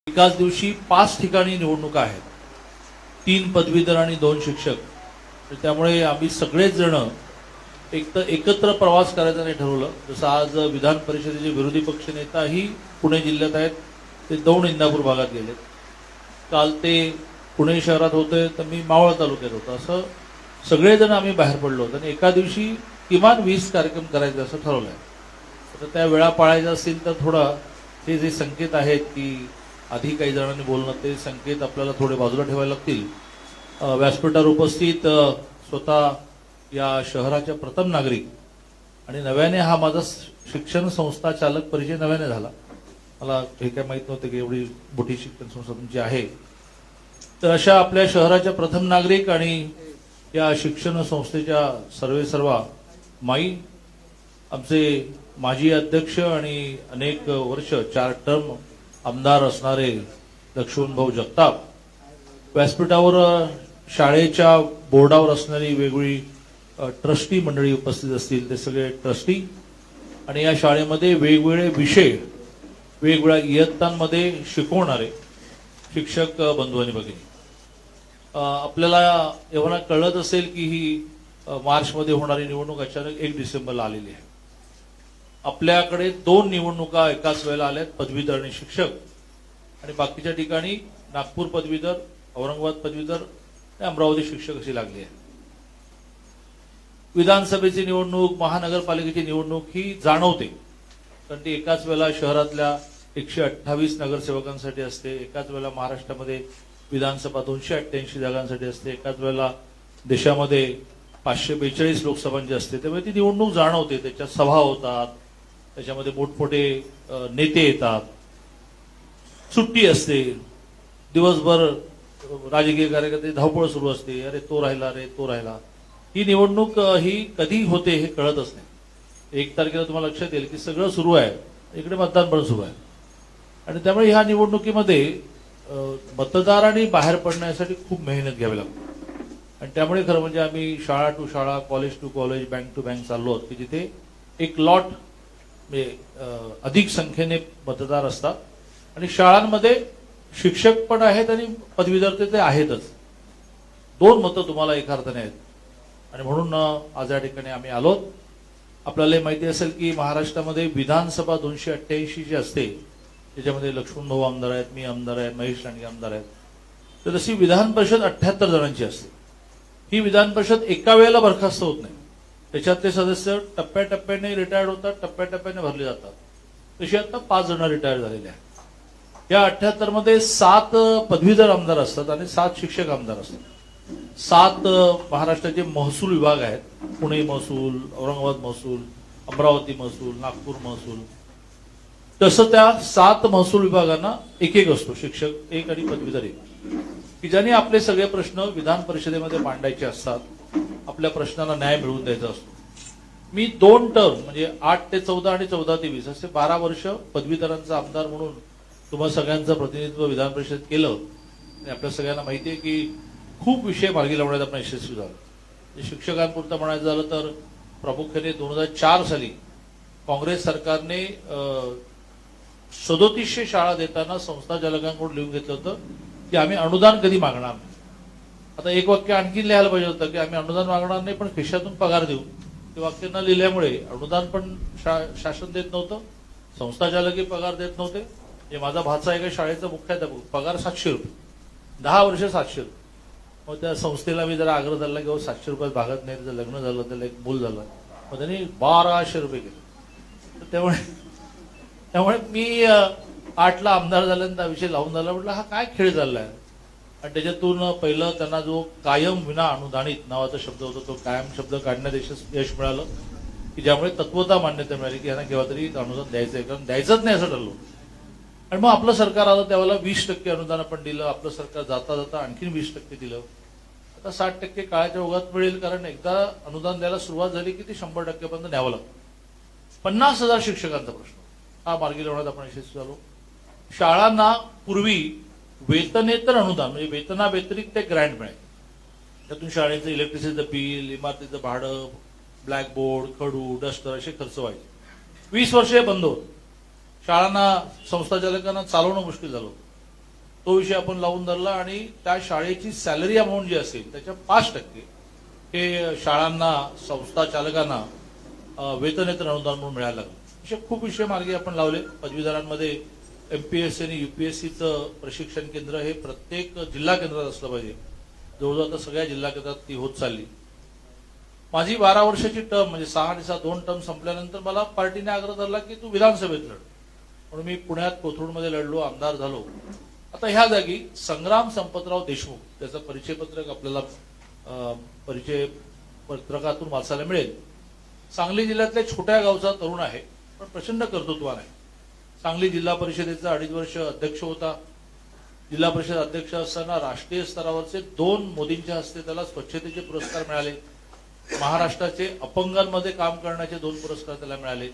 एकाच दिवशी 5 ठिकाणी निवडणुका आहेत, 3 पदवीधर आणि 2 शिक्षक. तर त्यामुळे आम्ही सगळेच जण एकत्र प्रवास करायचा नाही ठरवलं. जसं आज विधान परिषदेचे विरोधी पक्ष नेताही पुणे जिल्ह्यात आहेत, ते दौंड इंदापूर भागात गेलेत. काल ते पुणे शहरात होते तर मी मावळ तालुक्यात होतो. असं सगळेजण आम्ही बाहेर पडलो होतो आणि एका दिवशी किमान 20 कार्यक्रम करायचे असं ठरवलंय. तर त्या वेळा पाळायच्या असतील तर थोडा हे जे संकेत आहेत की आधी काही जणांनी बोलणं, ते संकेत आपल्याला थोडे बाजूला ठेवायला लागतील. व्यासपीठावर उपस्थित स्वतः या शहराच्या प्रथम नागरिक आणि नव्याने हा माझा शिक्षण संस्था चालक परिचय नव्याने झाला. मला हे काय माहित नव्हतं की एवढी मोठी शिक्षण संस्था तुमची आहे. तर अशा आपल्या शहराच्या प्रथम नागरिक आणि या शिक्षण संस्थेच्या सर्वेसर्वा माई, आमचे माजी अध्यक्ष आणि अनेक वर्ष 4 टर्म आमदार असणारे लक्ष्मणभाऊ जगताप, व्यासपीठावर शाळेच्या बोर्डावर असणारी वेगवेगळी ट्रस्टी मंडळी उपस्थित असतील, ते सगळे ट्रस्टी आणि या शाळेमध्ये वेगवेगळे विषय वेगवेगळ्या इयत्तांमध्ये शिकवणारे शिक्षक बंधू आणि भगिनी. आपल्याला एवढा कळत असेल की ही मार्चमध्ये होणारी निवडणूक अचानक 1 डिसेंबरला आलेली आहे. आपल्याकडे 2 निवडणुका एकाच वेळेला आल्यात, पदवीधर आणि शिक्षक, आणि बाकीच्या ठिकाणी नागपूर पदवीधर, औरंगाबाद पदवीधर आणि अमरावती शिक्षक अशी लागली आहे. विधानसभेची निवडणूक, महानगरपालिकेची निवडणूक ही जाणवते, कारण ती एकाच वेळेला शहरातल्या 128 नगरसेवकांसाठी असते, एकाच वेळेला महाराष्ट्रामध्ये विधानसभा 288 जागांसाठी असते, एकाच वेळेला देशामध्ये 542 लोकसभांची असते. त्यामुळे ती निवडणूक जाणवते. त्याच्यात सभा होतात, त्याच्यामध्ये मोठमोठे नेते येतात, सुट्टी असते, दिवसभर राजकीय कार्यकर्ते धावपळ सुरू असते, अरे तो राहिला, अरे तो राहिला. ही निवडणूक ही कधी होते हे कळतच नाही. 1 तारखेला तुम्हाला लक्षात येईल की सगळं सुरू आहे, इकडे मतदान पण सुरू आहे. आणि त्यामुळे ह्या निवडणुकीमध्ये मतदारांनी बाहेर पडण्यासाठी खूप मेहनत घ्यावी लागते. आणि त्यामुळे खरं म्हणजे आम्ही शाळा टू शाळा, college to college, bank to bank चाललो आहोत की जिथे एक लॉट म्हणजे अधिक संख्येने मतदार असतात आणि शाळांमध्ये शिक्षक पण आहेत आणि पदवीधर ते आहेतच. 2 मतं तुम्हाला एका अर्थाने आहेत. आणि म्हणून आज या ठिकाणी आम्ही आलोत. आपल्याला माहिती असेल की महाराष्ट्रामध्ये विधानसभा 288 जी असते, त्याच्यामध्ये लक्ष्मणभाऊ आमदार आहेत, मी आमदार आहे, महेश लांडगे आमदार आहेत. तर तशी विधान परिषद 78 जणांची असते. ही विधान परिषद एका वेळेला बरखास्त होत नाही. त्याच्यातले सदस्य टप्प्याटप्प्याने रिटायर्ड होतात, टप्प्याटप्प्याने भरले जातात. तशी आता 5 जण रिटायर झालेले आहेत. या 78 मध्ये 7 पदवीधर आमदार असतात आणि 7 शिक्षक आमदार असतात. 7 महाराष्ट्राचे महसूल विभाग आहेत, पुणे महसूल, औरंगाबाद महसूल, अमरावती महसूल, नागपूर महसूल. तसं त्या 7 महसूल विभागांना एक असतो, शिक्षक 1 आणि पदवीधर 1, की ज्यांनी आपले सगळे प्रश्न विधान परिषदेमध्ये मांडायचे असतात, आपल्या प्रश्नाला न्याय मिळवून द्यायचा असतो. मी 2 टर्म म्हणजे 8 ते 14 आणि 14 ते 20 असे 12 वर्ष पदवीधरांचा आमदार म्हणून तुम्हा सगळ्यांचं प्रतिनिधित्व विधान परिषद केलं. आणि आपल्या सगळ्यांना माहिती आहे की खूप विषय मार्गी लावण्यात आपण यशस्वी झालो. शिक्षकांपुरतं म्हणायचं झालं तर प्रामुख्याने 2004 साली काँग्रेस सरकारने 3700 शाळा देताना संस्था चालकांकडून लिहून घेतलं होतं की आम्ही अनुदान कधी मागणार नाही. आता एक वाक्य आणखी लिहायला पाहिजे होतं की आम्ही अनुदान मागणार नाही पण खिशातून पगार देऊ. ते वाक्य न लिहिल्यामुळे अनुदान पण शासन देत नव्हतं, संस्था चालकही पगार देत नव्हते. माझा भाचा एका शाळेचा मुख्याध्यापक, पगार 700 रुपये, 10 वर्ष 700 रुपये. मग त्या संस्थेला मी जरा आग्रह धरला की 700 रुपयात भागत नाही, त्याचं लग्न झालं, त्याला एक मूल झालं, मग त्यांनी 1200 रुपये केले. त्यामुळे मी 8ला आमदार झाल्यानंतर विषय लावून झाला. म्हटलं हा काय खेळ चाललाय. आणि त्याच्यातून पहिलं त्यांना जो कायम विना अनुदानित नावाचा शब्द होता, तो कायम शब्द काढण्यात यश मिळालं, की ज्यामुळे तत्वता मान्यता मिळाली की यांना केव्हा तरी अनुदान द्यायचंय, कारण द्यायचंच नाही असं ठरलं. आणि मग आपलं सरकार आलं, त्यावेळेला 20% अनुदान आपण दिलं. आपलं सरकार जाता जाता आणखीन 20% दिलं. आता 60% काळाच्या ओघात मिळेल, कारण एकदा अनुदान द्यायला सुरुवात झाली की ते 100% पर्यंत न्यावं लागतं. 50,000 शिक्षकांचा प्रश्न हा मार्गी लावण्यात आपण यशस्वी झालो. शाळांना पूर्वी वेतनेतर अनुदान म्हणजे वेतनाव्यतिरिक्त एक ग्रँट मिळाले, त्यातून शाळेचं इलेक्ट्रिसिटीचं बिल, इमारतीचं भाडं, ब्लॅकबोर्ड, खडू, डस्टर असे खर्च व्हायचे. 20 वर्ष बंद होत. शाळांना संस्था चालकांना चालवणं मुश्किल झालं होतं. तो विषय आपण लावून धरला आणि त्या शाळेची सॅलरी अमाऊंट जी असेल त्याच्या 5% हे शाळांना, संस्था चालकांना वेतनेतर अनुदान म्हणून मिळायला लागलं. असे खूप विषय मार्गी आपण लावले. पदवीधरांमध्ये एमपीएससी आणि युपीएससीचं प्रशिक्षण केंद्र हे प्रत्येक जिल्हा केंद्रात असलं पाहिजे. जवळजवळ आता सगळ्या जिल्हा केंद्रात ती होत चालली. माझी 12 वर्षाची टर्म म्हणजे 6 आणि 6 2 टर्म संपल्यानंतर मला पार्टीने आग्रह धरला की तू विधानसभेत लढ. म्हणून मी पुण्यात कोथरूडमध्ये लढलो, आमदार झालो. आता ह्या जागी संग्राम संपतराव देशमुख, त्याचं परिचय पत्रक आपल्याला परिचय पत्रकातून वाचायला मिळेल. सांगली जिल्ह्यातल्या छोट्या गावचा तरुण आहे, पण प्रचंड कर्तृत्वान आहे. सांगली जिल्हा परिषदेचा 2.5 वर्ष अध्यक्ष होता. जिल्हा परिषद अध्यक्ष असताना राष्ट्रीय स्तरावरचे 2 मोदींच्या हस्ते त्याला स्वच्छतेचे पुरस्कार मिळाले. महाराष्ट्राचे अपंगांमध्ये काम करण्याचे 2 पुरस्कार त्याला मिळाले.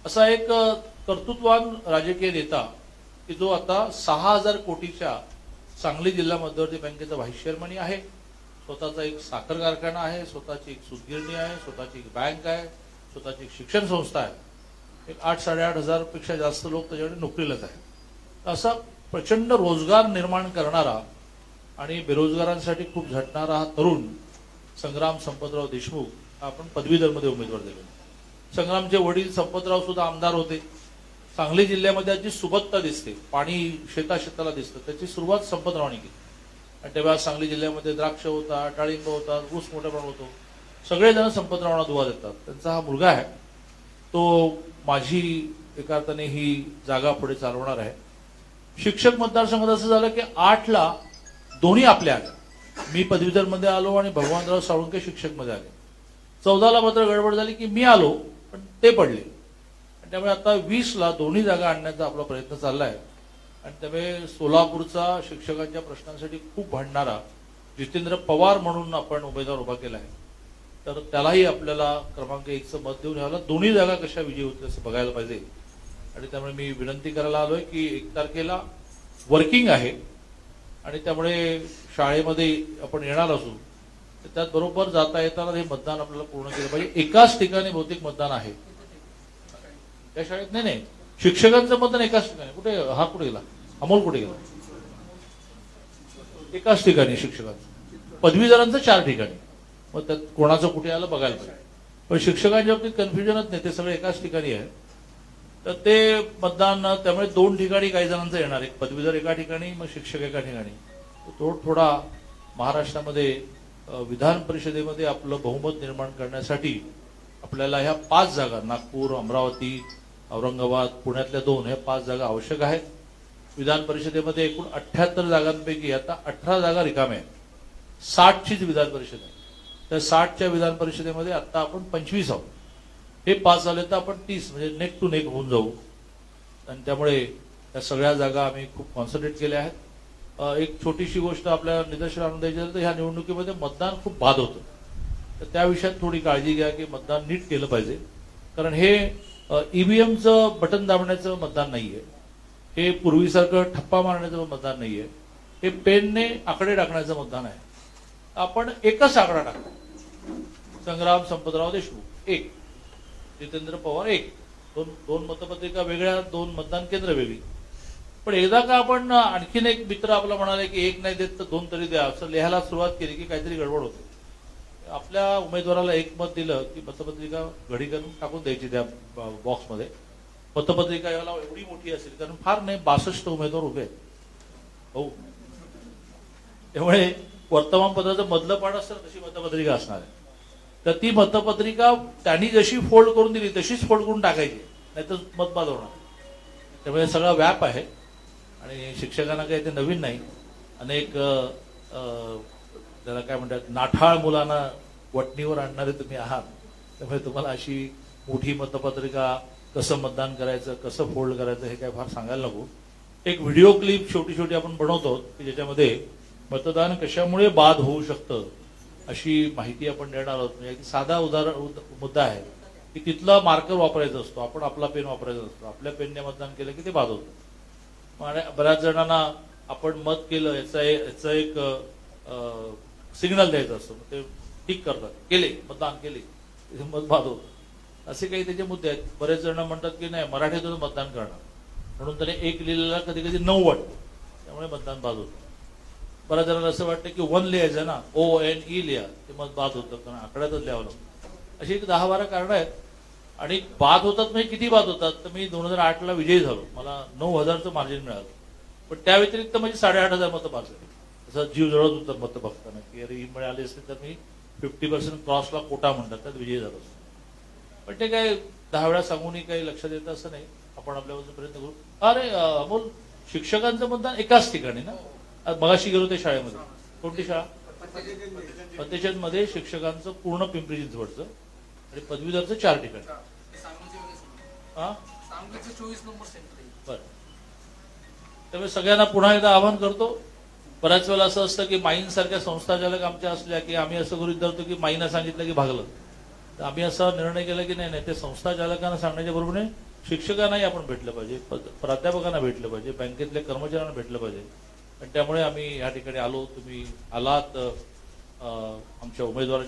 असा एक कर्तृत्वान राजकीय नेता की जो आता 6,000 कोटीच्या सांगली जिल्हा मध्यवर्ती बँकेचा व्हाईस चेअरमन आहे. स्वतःचा एक साखर कारखाना आहे, स्वतःची एक सूतगिरणी आहे, स्वतःची एक बँक आहे, स्वतःची एक शिक्षण संस्था आहे. एक 8-8.5 हजारपेक्षा जास्त लोक त्याच्याकडे नोकरीलाच आहेत. असा प्रचंड रोजगार निर्माण करणारा आणि बेरोजगारांसाठी खूप झटणारा हा तरुण संग्राम संपतराव देशमुख आपण पदवीधरमध्ये उमेदवार दिले. संग्रामचे वडील संपतराव सुद्धा आमदार होते. सांगली जिल्ह्यामध्ये जी सुबत्ता दिसते, पाणी शेताला दिसतं, त्याची सुरुवात संपतरावांनी केली. आणि तेव्हा सांगली जिल्ह्यामध्ये द्राक्ष होता, डाळिंब होता, ऊस मोठ्या प्रमाणात होतो. सगळेजण संपतरावांना दुवा देतात. त्यांचा हा मुलगा आहे, तो माझी एका अर्थाने ही जागा पुढे चालवणार आहे. शिक्षक मतदारसंघात असं झालं की 8ला दोन्ही आपल्या आले. मी पदवीधरमध्ये आलो आणि भगवानराव साळुंके शिक्षकमध्ये आले. 14ला मात्र गडबड झाली की मी आलो पण ते पडले. त्यामुळे आता 20ला दोन्ही जागा आणण्याचा आपला प्रयत्न चाललाय. आणि त्यामुळे सोलापूरचा शिक्षकांच्या प्रश्नांसाठी खूप भांडणारा जितेंद्र पवार म्हणून आपण उमेदवार उभा केला आहे. तर त्यालाही आपल्याला क्रमांक 1चं मत देऊन ह्याला दोन्ही जागा कशा विजयी होतील असं बघायला पाहिजे. आणि त्यामुळे मी विनंती करायला आलोय की 1 तारखेला वर्किंग आहे आणि त्यामुळे शाळेमध्ये आपण येणार असू तर त्यात बरोबर जाता येताना हे मतदान आपल्याला पूर्ण केलं पाहिजे. एकाच ठिकाणी बहुतेक मतदान आहे त्या शाळेत. नाही, शिक्षकांचं मतदान एकाच ठिकाणी. कुठे हा कुठे गेला, अमोल कुठे गेला? एकाच ठिकाणी शिक्षकांचं. पदवीधरांचं 4 ठिकाणी. मग त्यात कोणाचं कुठे आलं बघायला पाहिजे. पण शिक्षकांच्या बाबतीत कन्फ्युजनच नाही, ते सगळे एकाच ठिकाणी आहे. तर ते मतदान त्यामुळे 2 ठिकाणी काही जणांचं येणार. एक पदवीधर एका ठिकाणी, मग शिक्षक एका ठिकाणी. तो थोडा महाराष्ट्रामध्ये विधान परिषदेमध्ये आपलं बहुमत निर्माण करण्यासाठी आपल्याला ह्या 5 जागा, नागपूर, अमरावती, औरंगाबाद, पुण्यातल्या 2, ह्या 5 जागा आवश्यक आहेत. विधान परिषदेमध्ये एकूण 78 जागांपैकी आता 18 जागा रिकाम्या आहेत. 60चीच विधान परिषद आहे. त्या 60च्या विधान परिषदेमध्ये आता आपण 25 आहोत. हे 5 झाले तर आपण 30, म्हणजे नेक टू नेक होऊन जाऊ. आणि त्यामुळे त्या सगळ्या जागा आम्ही खूप कॉन्सन्ट्रेट केल्या आहेत. एक छोटीशी गोष्ट आपल्या निदर्शनास आणून द्यायची तर ह्या निवडणुकीमध्ये मतदान खूप बाद होतं. तर त्या विषयात थोडी काळजी घ्या की मतदान नीट केलं पाहिजे. कारण हे ईव्हीएमचं बटन दाबण्याचं मतदान नाहीये. हे पूर्वीसारखं ठप्पा मारण्याचं मतदान नाहीये. हे पेनने आकडे टाकण्याचं मतदान आहे. आपण एकच आकडा टाकतो. संग्राम संपतराव देशमुख 1, जितेंद्र पवार 1. दोन मतपत्रिका वेगळ्या, 2 मतदान केंद्र वेगळी. पण एकदा का आपण आणखीन एक मित्र आपला म्हणाले की 1 नाही देत तर 2 तरी द्या असं लिहायला सुरुवात केली की काहीतरी गडबड होते. आपल्या उमेदवाराला 1 मत दिलं की मतपत्रिका घडी करून टाकून द्यायची त्या बॉक्समध्ये. मतपत्रिका याला एवढी मोठी असेल, कारण फार नाही 62 उमेदवार उभे आहेत. हो, त्यामुळे वर्तमानपत्राचं मधलं पाठ असतं तशी मतपत्रिका असणार आहे. तर ती मतपत्रिका त्यांनी जशी फोल्ड करून दिली तशीच फोल्ड करून टाकायची, नाहीतर मत बाद होणार. त्यामुळे सगळा व्याप आहे. आणि शिक्षकांना काही ते नवीन नाही. अनेक त्याला काय म्हणतात, नाठाळ मुलांना वटणीवर आणणारे तुम्ही आहात. त्यामुळे तुम्हाला अशी मोठी मतपत्रिका कसं मतदान करायचं, कसं फोल्ड करायचं हे काय फार सांगायला नको. एक व्हिडिओ क्लिप छोटी आपण बनवतो की ज्याच्यामध्ये मतदान कशामुळे बाद होऊ शकतं अशी माहिती आपण देणार आहोत. म्हणजे साधा मुद्दा आहे की तिथला मार्कर वापरायचा असतो, आपण आपला पेन वापरायचा असतो. आपल्या पेनने मतदान केलं की ते बाद होतं. बऱ्याच जणांना आपण मत केलं याचा एक सिग्नल द्यायचं असतं, ते टिक करतात, केले मतदान केले, मत बाद होतं. असे काही त्याचे मुद्दे आहेत. बरेच जण म्हणतात की नाही मराठीतून मतदान करणार, म्हणून त्याने 1 लिहिलेला कधी कधी 9 वाटतं. त्यामुळे मतदान बाद होतं. बऱ्याच जणांना असं वाटतं की वन लिहायचं ना, ONE लिहा, ते मत बाद होतं, कारण आकड्यातच लिहावं लागतं. अशी एक 10-12 कारणं आहेत. आणि बाद होतात म्हणजे किती बाद होतात, तर मी 2008ला विजयी झालो, मला 9,000चं मार्जिन मिळालं, पण त्या व्यतिरिक्त म्हणजे 8,500 मतं बाद झाली. असं जीव जळत होतं मतं बघताना की अरे ही मिळाली असते तर मी 50% क्रॉसला कोटा म्हणतात त्यात विजयी झालो असतो. पण ते काय 10 वेळा सांगूनही काही लक्षात येतं असं नाही. आपण आपल्यापासून प्रयत्न करू. अरे अमोल, शिक्षकांचं मतदान एकाच ठिकाणी ना, मगाशी गेलो ते शाळेमध्ये, कोणती शाळा? फतेचंद मध्ये शिक्षकांचं पूर्ण पिंपरी चिंचवडचं आणि पदवीधरचं 4 ठिकाणी. हा 24 नंबर सेंटर. बरं, त्यामुळे सगळ्यांना पुन्हा एकदा आवाहन करतो. बऱ्याच वेळेला असं असतं की माईन सारख्या संस्थाचालक आमच्या असल्या की आम्ही असं गृहीत धरतो की माईनं सांगितलं की भागलं. तर आम्ही असा निर्णय केला की नाही, ते संस्थाचालकांना सांगण्याच्या बरोबरीने शिक्षकांनाही आपण भेटलं पाहिजे, प्राध्यापकांना भेटलं पाहिजे, बँकेतल्या कर्मचाऱ्यांना भेटलं पाहिजे. आणि त्यामुळे आम्ही या ठिकाणी आलो. तुम्ही आलात, आमच्या उमेदवारांची